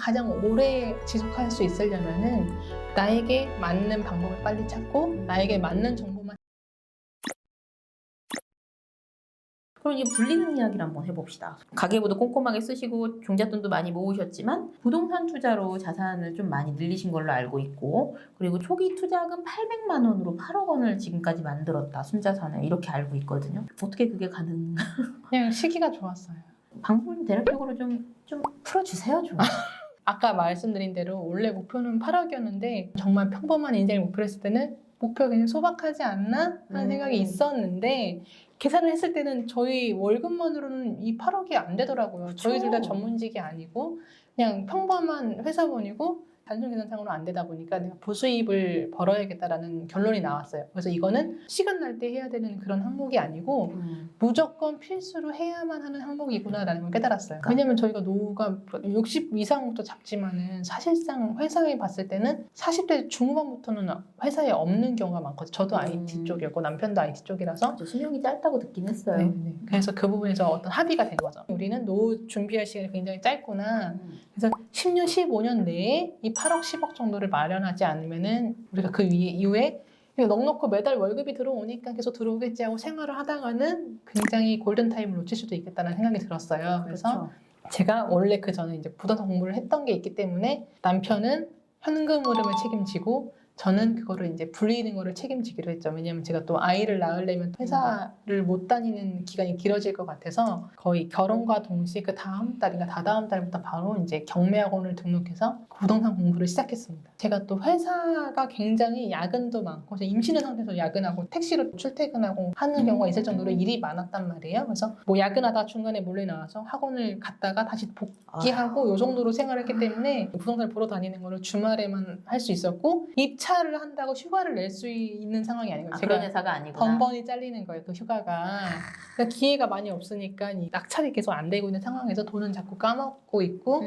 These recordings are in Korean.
가장 오래 지속할 수 있으려면은 나에게 맞는 방법을 빨리 찾고 나에게 맞는 정보만. 그럼 이 불리는 이야기를 한번 해봅시다. 가계부도 꼼꼼하게 쓰시고 종잣돈도 많이 모으셨지만 부동산 투자로 자산을 좀 많이 늘리신 걸로 알고 있고, 그리고 초기 투자금 800만 원으로 8억 원을 지금까지 만들었다, 순자산을. 이렇게 알고 있거든요. 어떻게 그게 가능한가? 그냥 시기가 좋았어요. 방법을 대략적으로 좀 풀어주세요, 좀. 아까 말씀드린 대로 원래 목표는 8억이었는데 정말 평범한 인생을 목표로 했을 때는 목표가 그냥 소박하지 않나 하는 생각이 있었는데 계산을 했을 때는 저희 월급만으로는 이 8억이 안 되더라고요. 저희 둘 다 전문직이 아니고 그냥 평범한 회사원이고 단순 계산상으로 안 되다 보니까 내가 부수입을 벌어야겠다라는 결론이 나왔어요. 그래서 이거는 시간 날 때 해야 되는 그런 항목이 아니고 무조건 필수로 해야만 하는 항목이구나라는 걸 깨달았어요. 왜냐면 저희가 노후가 60 이상부터 잡지만은 사실상 회사에 봤을 때는 40대 중후반부터는 회사에 없는 경우가 많거든요. 저도 IT 쪽이었고 남편도 IT 쪽이라서 수명이 짧다고 듣긴 했어요. 네. 그래서 그 부분에서 어떤 합의가 된 거죠. 우리는 노후 준비할 시간이 굉장히 짧구나. 그래서 10년, 15년 내에 이 8억, 10억 정도를 마련하지 않으면은 우리가 그 이후에 그냥 넉넉히 매달 월급이 들어오니까 계속 들어오겠지 하고 생활을 하다가는 굉장히 골든타임을 놓칠 수도 있겠다는 생각이 들었어요. 그래서 그렇죠. 제가 원래 그 전에 이제 부동산 공부를 했던 게 있기 때문에 남편은 현금 흐름을 책임지고 저는 그거를 이제 불리는 거를 책임지기로 했죠. 왜냐면 제가 또 아이를 낳으려면 회사를 못 다니는 기간이 길어질 것 같아서 거의 결혼과 동시에 그 다음 달인가 다다음 달부터 바로 이제 경매학원을 등록해서 부동산 공부를 시작했습니다. 제가 또 회사가 굉장히 야근도 많고 임신한 상태에서 야근하고 택시로 출퇴근하고 하는 경우가 있을 정도로 일이 많았단 말이에요. 그래서 뭐 야근하다 중간에 몰래 나와서 학원을 갔다가 다시 복귀하고 요 정도로 생활했기 때문에 부동산을 보러 다니는 거를 주말에만 할 수 있었고 입차를 한다고 휴가를 낼 수 있는 상황이 아니고 그런 회사가 아니구나. 번번이 잘리는 거예요. 그 휴가가. 그러니까 기회가 많이 없으니까 이 낙찰이 계속 안 되고 있는 상황에서 돈은 자꾸 까먹고 있고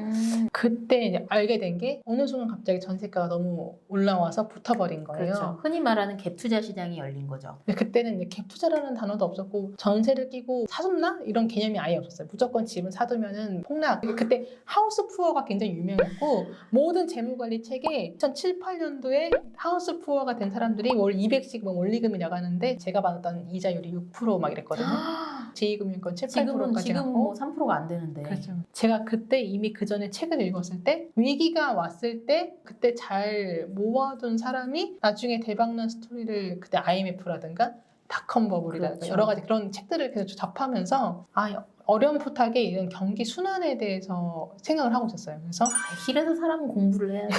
그때 이제 알게 된 게 어느 순간 갑자기 전세가가 너무 올라와서 붙어버린 거예요. 그렇죠. 흔히 말하는 갭 투자 시장이 열린 거죠. 근데 그때는 이제 갭 투자라는 단어도 없었고 전세를 끼고 사둔다? 이런 개념이 아예 없었어요. 무조건 집은 사두면은 폭락. 그때 하우스 푸어가 굉장히 유명했고 모든 재무관리 책에 2007, 8년도에 하우스 푸어가 된 사람들이 월 200씩 뭐 원리금이 나가는데 제가 받았던 이자율이 6% 막 이랬거든요. 제2금융권 7, 8%까지 지금은 뭐 3%가 안 되는데. 그렇죠. 제가 그때 이미 그 전에 책을 읽었을 때 위기가 왔을 때 그때 잘 모아둔 사람이 나중에 대박난 스토리를 그때 IMF라든가 닷컴 버블이라든가 그렇죠. 여러 가지 그런 책들을 계속 접하면서 어렴풋하게 이런 경기 순환에 대해서 생각을 하고 있었어요. 그래서 길에서 사람은 공부를 해야 돼.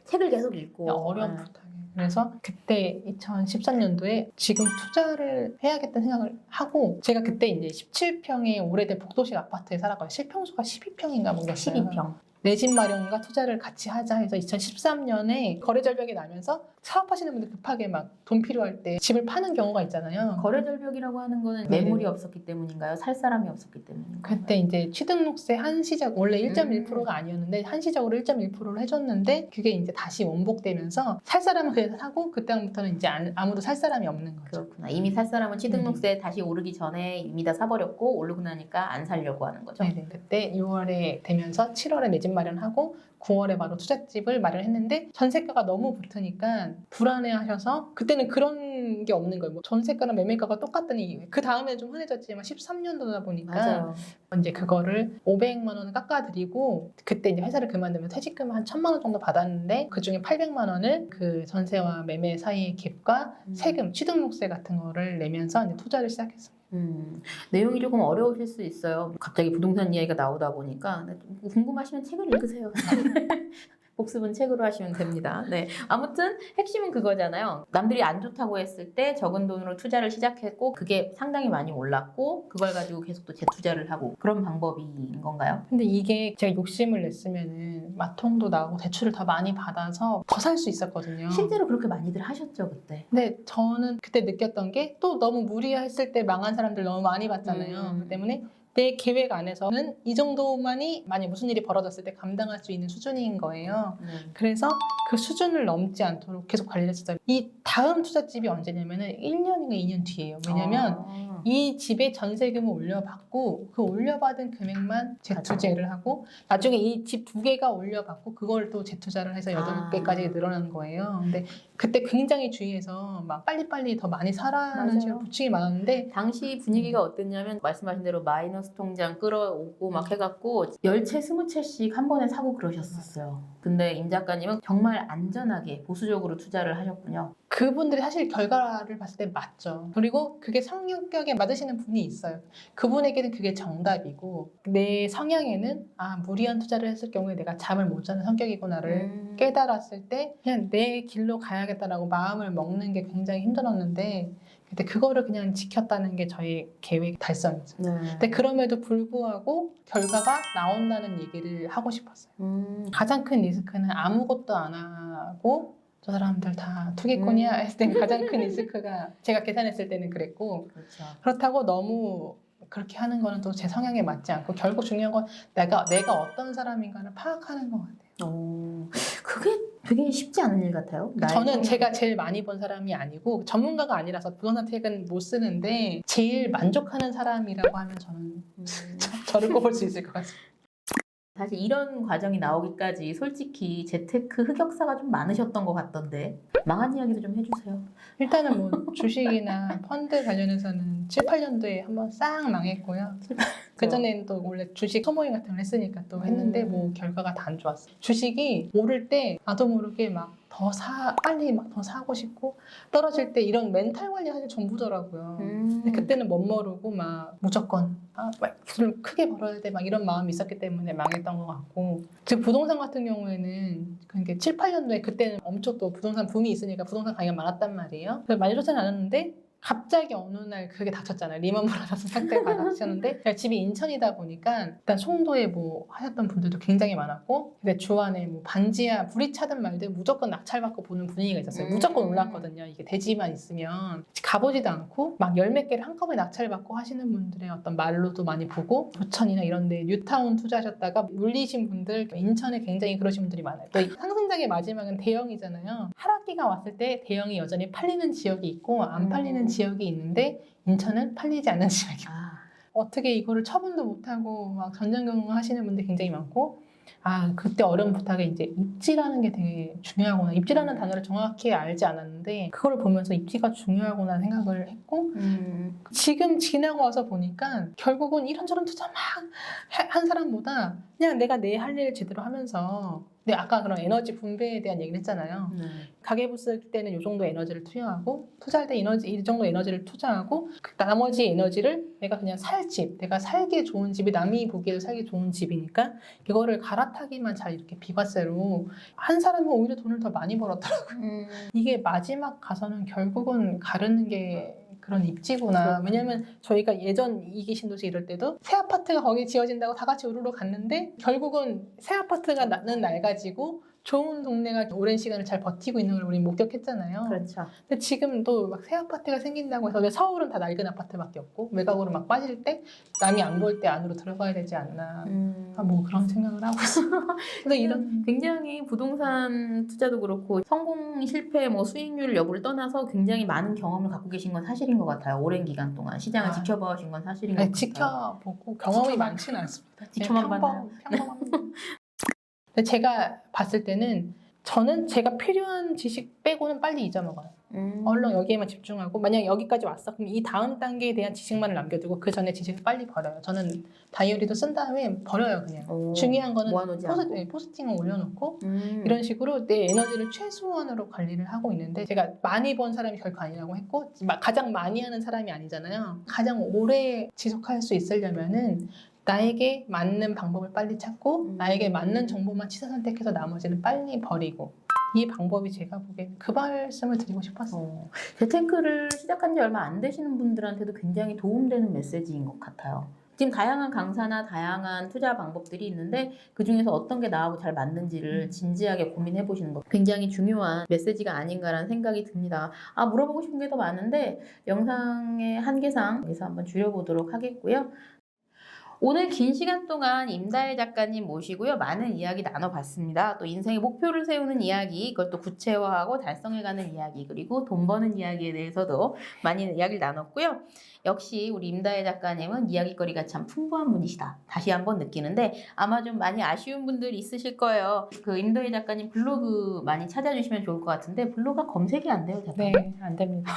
책을 계속 읽고. 어렴풋하게. 그래서 그때 2013년도에 지금 투자를 해야겠다는 생각을 하고 제가 그때 이제 17평의 오래된 복도식 아파트에 살았거든요. 실평수가 12평인가 뭐였어요. 12평. 내 집 마련과 투자를 같이 하자 해서 2013년에 거래 절벽이 나면서 사업하시는 분들 급하게 막 돈 필요할 때 집을 파는 경우가 있잖아요. 거래 절벽이라고 하는 거는 네. 매물이 없었기 때문인가요? 살 사람이 없었기 때문인가요? 그때 이제 취등록세 한시적 원래 1.1%가 아니었는데 한시적으로 1.1%를 해줬는데 그게 이제 다시 원복되면서 살 사람은 그래서 사고 그때부터는 이제 아무도 살 사람이 없는 거죠. 그렇구나. 이미 살 사람은 취등록세 다시 오르기 전에 이미 다 사버렸고 오르고 나니까 안 살려고 하는 거죠. 네네. 그때 6월에 되면서 7월에 내 집 마련하고 9월에 바로 투자집을 마련했는데 전세가가 너무 붙으니까 불안해하셔서 그때는 그런 게 없는 거예요. 뭐 전세가랑 매매가가 똑같더니 그 다음에 좀 흔해졌지만 13년도다 보니까 맞아요. 이제 그거를 500만 원을 깎아드리고 그때 이제 회사를 그만두면 퇴직금 한 1,000만 원 정도 받았는데 그 중에 800만 원을 그 전세와 매매 사이의 갭과 세금, 취등록세 같은 거를 내면서 이제 투자를 시작했어요. 내용이 조금 어려우실 수 있어요. 갑자기 부동산 이야기가 나오다 보니까 궁금하시면 책을 읽으세요. 복습은 책으로 하시면 됩니다. 네. 아무튼 핵심은 그거잖아요. 남들이 안 좋다고 했을 때 적은 돈으로 투자를 시작했고 그게 상당히 많이 올랐고 그걸 가지고 계속 또 재투자를 하고 그런 방법인 건가요? 근데 이게 제가 욕심을 냈으면은 마통도 나고 대출을 더 많이 받아서 더 살 수 있었거든요. 실제로 그렇게 많이들 하셨죠 그때? 근데 저는 그때 느꼈던 게 또 너무 무리했을 때 망한 사람들 너무 많이 봤잖아요. 그 때문에 내 계획 안에서는 이 정도만이 만약 무슨 일이 벌어졌을 때 감당할 수 있는 수준인 거예요. 그래서 그 수준을 넘지 않도록 계속 관리를 했어요. 이 다음 투자집이 언제냐면은 1년인가 2년 뒤예요. 왜냐면 이 집의 전세금을 올려받고 그 올려받은 금액만 재투자를 하고 나중에 이 집 2개가 올려받고 그걸 또 재투자를 해서 8개까지 늘어난 거예요. 근데 그때 굉장히 주위에서 막 빨리빨리 더 많이 사라는 맞아요. 식으로 부축이 많았는데 당시 분위기가 어땠냐면 말씀하신 대로 마이너스 통장 끌어오고 막 해갖고 10채, 20채씩 한 번에 사고 그러셨었어요. 근데 임 작가님은 정말 안전하게 보수적으로 투자를 하셨군요. 그분들이 사실 결과를 봤을 때 맞죠. 그리고 그게 성격에 맞으시는 분이 있어요. 그분에게는 그게 정답이고 내 성향에는 무리한 투자를 했을 경우에 내가 잠을 못 자는 성격이구나를 깨달았을 때 그냥 내 길로 가야겠다라고 마음을 먹는 게 굉장히 힘들었는데 근데 그거를 그냥 지켰다는 게 저희 계획 달성이죠. 네. 근데 그럼에도 불구하고 결과가 나온다는 얘기를 하고 싶었어요. 가장 큰 리스크는 아무것도 안 하고 저 사람들 다 투기꾼이야 했을 때 가장 큰 리스크가 제가 계산했을 때는 그랬고 그렇죠. 그렇다고 너무 그렇게 하는 거는 또 제 성향에 맞지 않고 결국 중요한 건 내가 어떤 사람인가를 파악하는 것 같아요. 그게 되게 쉽지 않은 일 같아요. 저는 제가 제일 많이 본 사람이 아니고 전문가가 아니라서 부동산 택은 못 쓰는데 제일 만족하는 사람이라고 하면 저는 저를 꼽을 수 있을 것 같습니다. 사실 이런 과정이 나오기까지 솔직히 재테크 흑역사가 좀 많으셨던 것 같던데 망한 이야기도 좀 해주세요. 일단은 뭐 주식이나 펀드 관련해서는 7, 8년도에 한번 싹 망했고요. 그전에는 또 원래 주식 소모임 같은 걸 했으니까 또 했는데 뭐 결과가 다 안 좋았어요. 주식이 오를 때 나도 모르게 막 빨리 막 더 사고 싶고 떨어질 때 이런 멘탈 관리 사실 전부더라고요. 근데 그때는 멋모르고 막 무조건 막 돈을 크게 벌어야 돼 막 이런 마음이 있었기 때문에 망했던 것 같고 즉 부동산 같은 경우에는 그게 7, 8년도에 그때는 엄청 또 부동산 붐이 있으니까 부동산 가격이 많았단 말이에요. 그래서 많이 좋지는 않았는데 갑자기 어느 날 그게 닥쳤잖아요. 리먼 브라더스 사태가 닥쳤는데 제가 집이 인천이다 보니까 일단 송도에 뭐 하셨던 분들도 굉장히 많았고 근데 주안에 뭐 반지하 불이 차든 말든 무조건 낙찰받고 보는 분위기가 있었어요. 무조건 올랐거든요. 이게 대지만 있으면 가보지도 않고 막 10몇 개를 한꺼번에 낙찰받고 하시는 분들의 어떤 말로도 많이 보고 부천이나 이런 데 뉴타운 투자하셨다가 물리신 분들 인천에 굉장히 그러신 분들이 많아요. 또 상승장의 마지막은 대형이잖아요. 하락기가 왔을 때 대형이 여전히 팔리는 지역이 있고 안 팔리는 지역이 있는데 인천은 팔리지 않는 지역이에요. 어떻게 이거를 처분도 못하고 막 전전긍긍 하시는 분들이 굉장히 많고 그때 어려운 부탁에 이제 입지라는 게 되게 중요하구나. 입지라는 단어를 정확히 알지 않았는데 그걸 보면서 입지가 중요하구나 생각을 했고 지금 지나고 와서 보니까 결국은 이런저런 투자 막 한 사람보다 그냥 내가 내 할 일을 제대로 하면서 근데 아까 그런 에너지 분배에 대한 얘기를 했잖아요. 가계부 쓸 때는 이 정도 에너지를 투여하고 투자할 때 이 정도 에너지를 투자하고 그 나머지 에너지를 내가 그냥 살 집, 내가 살기 좋은 집이 남이 보기에도 살기 좋은 집이니까 이거를 갈아타기만 잘 이렇게 비과세로 한 사람은 오히려 돈을 더 많이 벌었더라고요. 이게 마지막 가서는 결국은 가르는 게 그런 입지구나. 왜냐면 저희가 예전 이기 신도시 이럴 때도 새 아파트가 거기 지어진다고 다 같이 우르르 갔는데 결국은 새 아파트가 나는 날 가지고 좋은 동네가 오랜 시간을 잘 버티고 있는 걸 우리 목격했잖아요. 그렇죠. 근데 지금도 막 새 아파트가 생긴다고 해서 서울은 다 낡은 아파트밖에 없고 외곽으로 막 빠질 때 남이 안 볼 때 안으로 들어가야 되지 않나. 뭐 그런 생각을 하고 있어요. 그래서 이런 굉장히 부동산 투자도 그렇고 성공, 실패, 뭐 수익률 여부를 떠나서 굉장히 많은 경험을 갖고 계신 건 사실인 것 같아요. 오랜 기간 동안 시장을 지켜봐 오신 건 사실인 것 같아요. 지켜보고 경험이 많지는 않습니다. 지켜만 봤나요? 평범합니다. 근데 제가 봤을 때는 저는 제가 필요한 지식 빼고는 빨리 잊어먹어요. 얼른 여기에만 집중하고 만약 여기까지 왔어 그럼 이 다음 단계에 대한 지식만을 남겨두고 그 전에 지식을 빨리 버려요. 저는 다이어리도 쓴 다음에 버려요 그냥. 중요한 거는 모아놓지 않고. 포스팅을 올려놓고 이런 식으로 내 에너지를 최소한으로 관리를 하고 있는데 제가 많이 번 사람이 결코 아니라고 했고 가장 많이 하는 사람이 아니잖아요. 가장 오래 지속할 수 있으려면은 나에게 맞는 방법을 빨리 찾고 나에게 맞는 정보만 취사 선택해서 나머지는 빨리 버리고 이 방법이 제가 보기에는 그 말씀을 드리고 싶었어요. 재테크를 시작한 지 얼마 안 되시는 분들한테도 굉장히 도움되는 메시지인 것 같아요. 지금 다양한 강사나 다양한 투자 방법들이 있는데 그중에서 어떤 게 나하고 잘 맞는지를 진지하게 고민해 보시는 것 굉장히 중요한 메시지가 아닌가라는 생각이 듭니다. 물어보고 싶은 게 더 많은데 영상의 한계상 여기서 한번 줄여보도록 하겠고요. 오늘 긴 시간 동안 임다혜 작가님 모시고요. 많은 이야기 나눠봤습니다. 또 인생의 목표를 세우는 이야기, 그것도 구체화하고 달성해가는 이야기, 그리고 돈 버는 이야기에 대해서도 많이 이야기를 나눴고요. 역시 우리 임다혜 작가님은 이야기거리가 참 풍부한 분이시다. 다시 한번 느끼는데 아마 좀 많이 아쉬운 분들이 있으실 거예요. 그 임다혜 작가님 블로그 많이 찾아주시면 좋을 것 같은데 블로그가 검색이 안 돼요, 작가님. 네, 안 됩니다.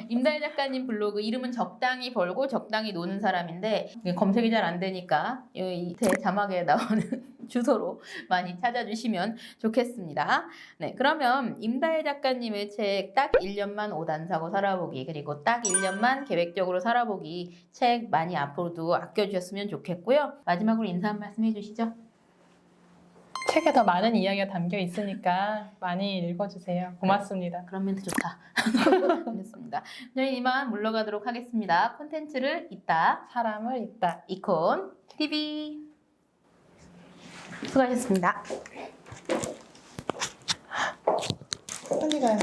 임다혜 작가님 블로그 이름은 적당히 벌고 적당히 노는 사람인데 검색이 잘 안 되니까 이 자막에 나오는 주소로 많이 찾아주시면 좋겠습니다. 네, 그러면 임다혜 작가님의 책 딱 1년만 5단 사고 살아보기 그리고 딱 1년만 계획적으로 살아보기 책 많이 앞으로도 아껴주셨으면 좋겠고요. 마지막으로 인사 한 말씀 해주시죠. 책에 더 많은 이야기가 담겨 있으니까 많이 읽어주세요. 고맙습니다. 그런 멘트 좋다. 알겠습니다. 저희 이만 물러가도록 하겠습니다. 콘텐츠를 잇다 사람을 읽다. 이콘 TV 수고하셨습니다. 빨리 가요.